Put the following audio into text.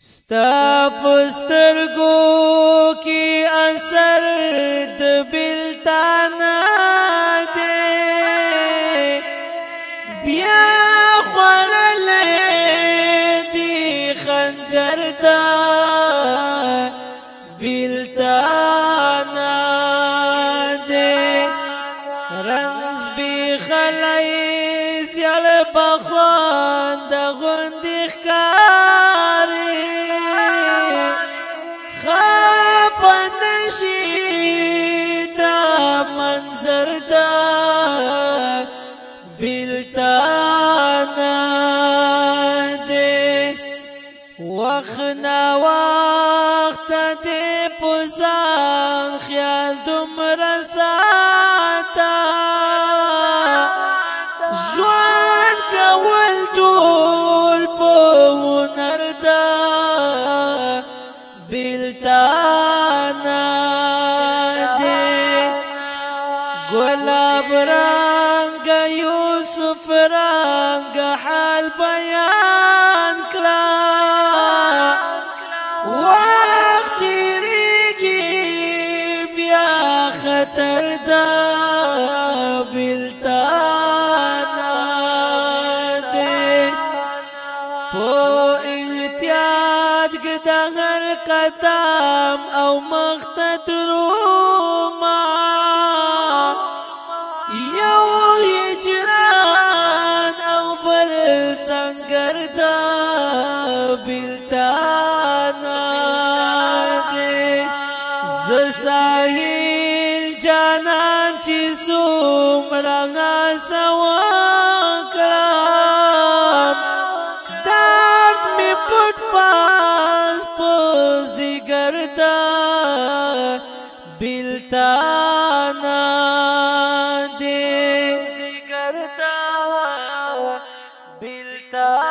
ستا پسترگو کی اثر د بلتانا دے بیا خورلے دی خنجر دا بلتانا دے رنز بی خلائی سیال بخوان دا غندی خکاری شیدا منظر دا بلتانا دے وخنا وقت دے پزان خیال دمر ساتا جوان کول طول پو هنر دا بلتانا گلاب رنگ یوسف رنگ حال بیان کلا وقت ریگی بیا خطر دا بلتانا دے پو احتیاط گدا ہر قدم او مقتد روما سنگر دا بلتانا دے زساہیل جانان چی سومرنگا سوان کرام درد میں پٹ پاس پوزی گردا بلتانا دے بلتانا